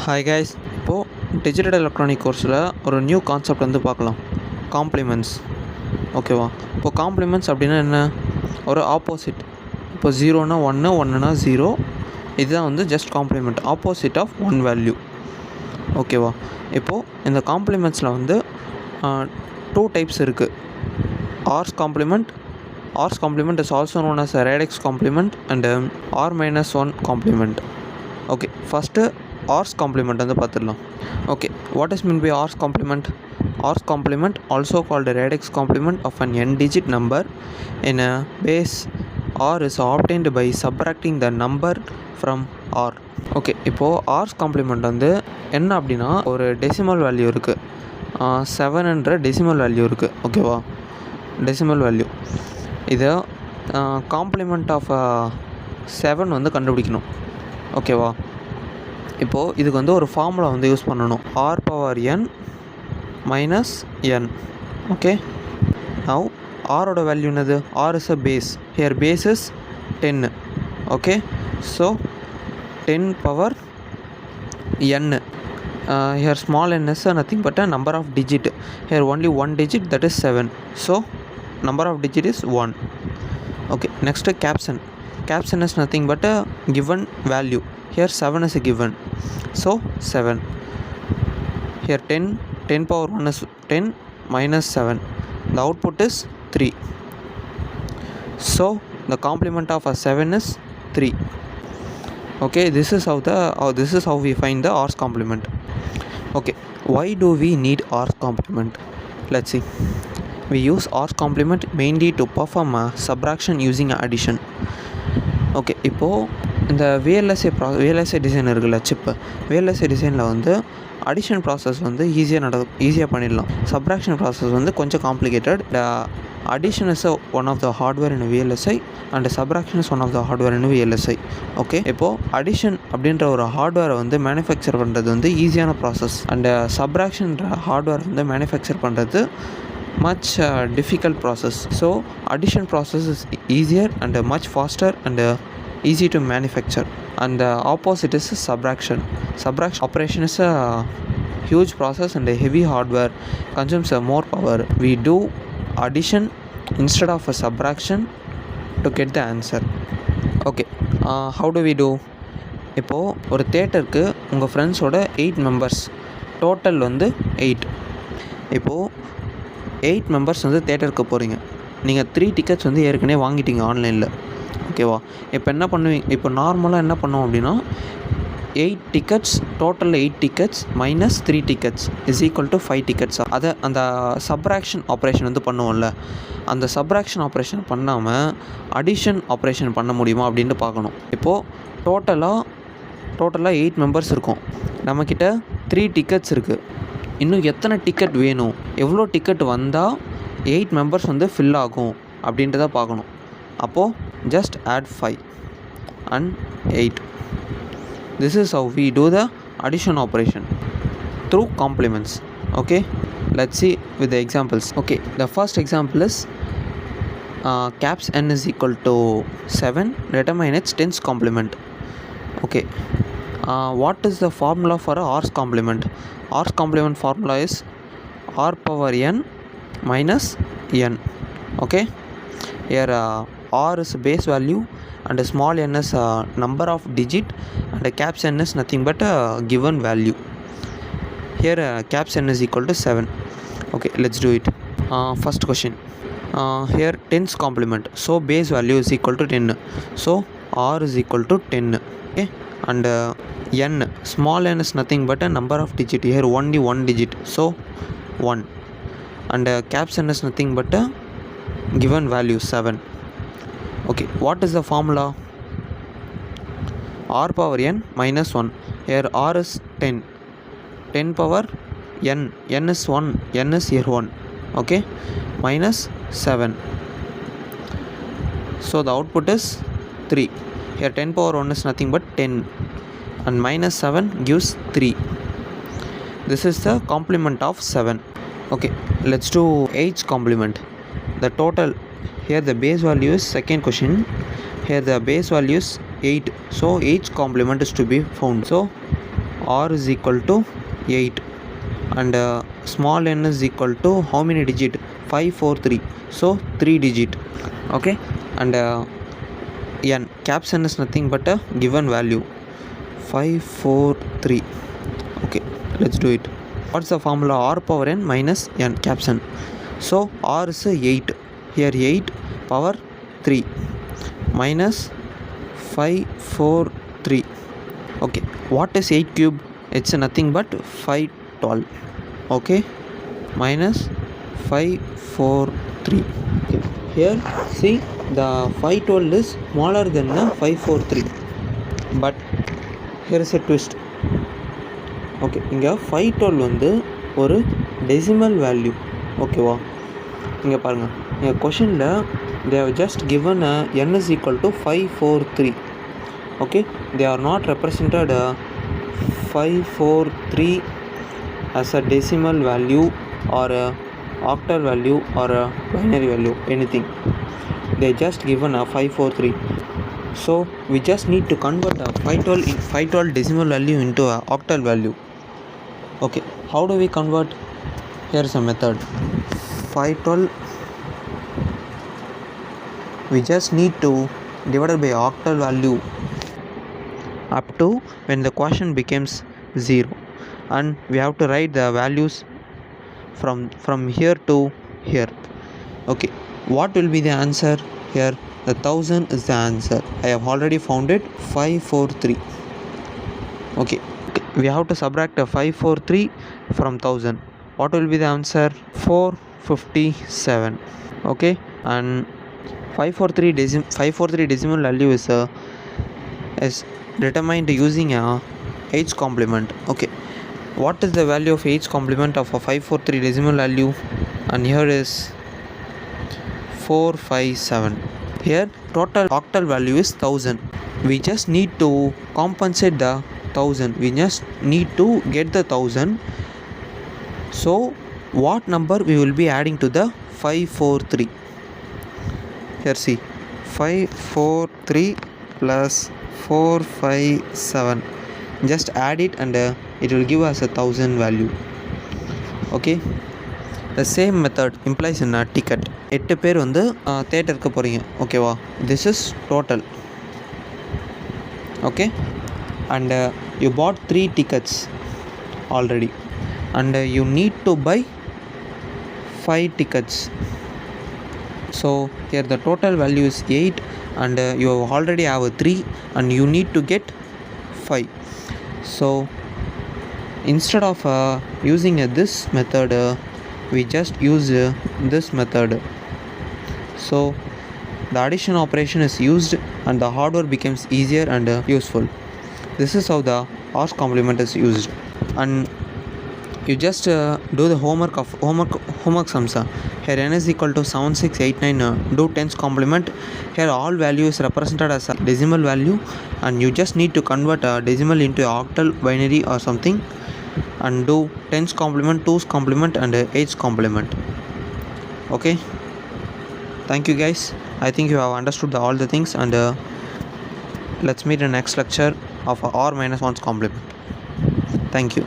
Hi guys, இப்போது digital electronic கோர்ஸில் ஒரு நியூ கான்செப்ட் வந்து பார்க்கலாம். காம்ப்ளிமெண்ட்ஸ். ஓகேவா? இப்போது காம்ப்ளிமெண்ட்ஸ் அப்படின்னா என்ன? ஒரு ஆப்போசிட். இப்போ 0னா 1, 1னா 0. இதுதான் வந்து just complement, opposite of one value. ஓகேவா? இப்போது இந்த காம்ப்ளிமெண்ட்ஸில் வந்து 2 டைப்ஸ் இருக்குது. R's complement. R's complement is also known as a radix complement and r-1 complement. Okay, first r's complement வந்து பார்த்துடலாம். Okay, what is mean by r's complement? R's complement, also called radix complement of an n-digit number in a base r is obtained by subtracting the number from r. Okay, இப்போது hours complement வந்து என்ன அப்படின்னா, ஒரு decimal value இருக்குது, 7என்ற decimal value இருக்குது. ஓகேவா? Decimal value இதை complement of 7 வந்து கண்டுபிடிக்கணும். ஓகேவா? இப்போது இதுக்கு வந்து ஒரு ஃபார்முலா வந்து யூஸ் பண்ணணும், r⁻n மைனஸ் n. ஓகே, நவ் ஆரோட வேல்யூ என்னது? r is a base. Here base is 10. Okay, so 10^n. Here small n is nothing but a number of digit. Here only one digit, that is 7. So number of digit is 1. Okay, next caption. Caption is nothing but a given value. Here 7 is a given, so 7. Here 10^1 is 10 minus 7. The output is 3. So the complement of a 7 is 3. Okay, this is how we find the R's complement. Okay, why do we need R's complement? Let's see. We use R's complement mainly to perform a subtraction using addition. Okay, இப்போது இந்த விஎல்எஸ்ஏ design இருக்குல்ல, chip விஎல்எஸ்ஏ டிசைனில் வந்து addition process வந்து ஈஸியாக பண்ணிடலாம். Subtraction process வந்து கொஞ்சம் complicated. Addition is one of the hardware in VLSI and subtraction is one of the hardware in VLSI. Okay, இப்போது அடிஷன் அப்படின்ற ஒரு ஹார்ட்வேரை வந்து மேனுஃபேக்சர் பண்ணுறது வந்து ஈஸியான ப்ராசஸ், அண்ட் சப்ராக்ஷன்ற ஹார்ட்வேர் வந்து மேனுஃபேக்சர் பண்ணுறது much difficult process. So addition process is easier and much faster and easy to manufacture, and the opposite is subtraction. Subtraction operation is a huge process and a heavy hardware, consumes more power. We do addition instead of a subtraction to get the answer. Okay, how do we do? இப்போது ஒரு தேட்டருக்கு உங்கள் ஃப்ரெண்ட்ஸோட 8 members, total வந்து 8. இப்போது 8 members வந்து தேட்டருக்கு போகிறீங்க. நீங்கள் 3 டிக்கெட்ஸ் வந்து ஏற்கனவே வாங்கிட்டீங்க ஆன்லைனில். ஓகேவா? இப்போ என்ன பண்ணுவீங்க? இப்போ நார்மலாக என்ன பண்ணுவோம் அப்படின்னா, 8 டிக்கெட்ஸ், டோட்டலில் 8 tickets minus 3 tickets is equal to 5 tickets. அதை அந்த சப்ராக்ஷன் ஆப்ரேஷன் வந்து பண்ணுவோம்ல, அந்த சப்ராக்ஷன் ஆப்ரேஷன் பண்ணாமல் அடிஷன் ஆப்ரேஷன் பண்ண முடியுமா அப்படின்ட்டு பார்க்கணும். இப்போது டோட்டலாக 8 மெம்பர்ஸ் இருக்கும், நம்மக்கிட்ட 3 டிக்கெட்ஸ் இருக்குது. இன்னும் எத்தனை டிக்கெட் வேணும், எவ்வளோ டிக்கெட் வந்தால் 8 மெம்பர்ஸ் வந்து ஃபில் ஆகும் அப்படின்றத பார்க்கணும். அப்போது just add 5 and 8. This is how we do the addition operation through complements. Okay, let's see with the examples. Okay, the first example is caps n is equal to 7, determine its tens complement. Okay, what is the formula for a R's complement? R's complement formula is r⁻n minus n. Okay, here r is base value and small n is number of digit and caps n is nothing but a given value. Here caps n is equal to 7. Okay, let's do it. First question, here tens complement, so base value is equal to 10, so r is equal to 10. Okay, and n, small n is nothing but a number of digit. Here only one digit, so 1, and caps n is nothing but a given value 7. Okay, what is the formula? r⁻n minus 1. Here r is 10, 10^n, n is 1, n is here 1. Okay, minus 7, so the output is 3. Here 10^1 is nothing but 10 and minus 7 gives 3. This is the complement of 7. Okay, let's do 8's complement. The total, here the base value is, second question, here the base value is 8, so 8's complement is to be found. So r is equal to 8 and small n is equal to how many digit? 543, so 3 digit. Okay, and n, caps n is nothing but a given value 543. okay, let's do it. What's the formula? R power n minus n, caps n. So r is 8, here 8 power 3 minus 543. okay, what is 8 cube? It's nothing but 512. okay, minus 543. okay. Here see, the 512 is smaller than the 543, but here is a twist. okay, இங்கே 512 வந்து ஒரு decimal value. ஓகேவா, இங்கே பாருங்கள், இங்கே கொஷனில் they have just given n is equal to 543. okay, they are not represented 543 as a decimal value or a octal value or a binary value, anything. They just given a 543. so we just need to convert a 512 decimal value into a octal value. okay, how do we convert? Here's a method. 512, we just need to divide by octal value up to when the quotient becomes 0, and we have to write the values from here to here. okay, what will be the answer here? The 1000 is the answer. I have already found it, 543. okay, we have to subtract a 543 from 1000. what will be the answer? 457. okay, and 543 decimal value is determined using a 8's complement. okay, what is the value of 8's complement of a 543 decimal value? and here is 457. here total octal value is 1000. we just need to compensate the 1000. we just need to get the 1000. so what number we will be adding to the 543? here see, 543 plus 457, just add it and it will give us 1000 value. okay, the same method implies in a ticket. 8 பேர் வந்து தேட்டருக்கு போகிறீங்க. ஓகேவா, this is total. okay, and you bought 3 tickets already, and you need to buy 5 tickets. so here the total value is 8 and you already have a 3 and you need to get 5. so instead of using this method, we just use this method. so the addition operation is used and the hard work becomes easier and useful. this is how the R's complement is used. and you just do the homework sums. here n is equal to 7689, do 10's complement. here all value is represented as a decimal value and you just need to convert a decimal into a octal, binary or something, and do 10's complement, 2's complement and 8's complement. okay, thank you guys. I think you have understood all the things, and let's meet in the next lecture of r minus 1's complement. thank you.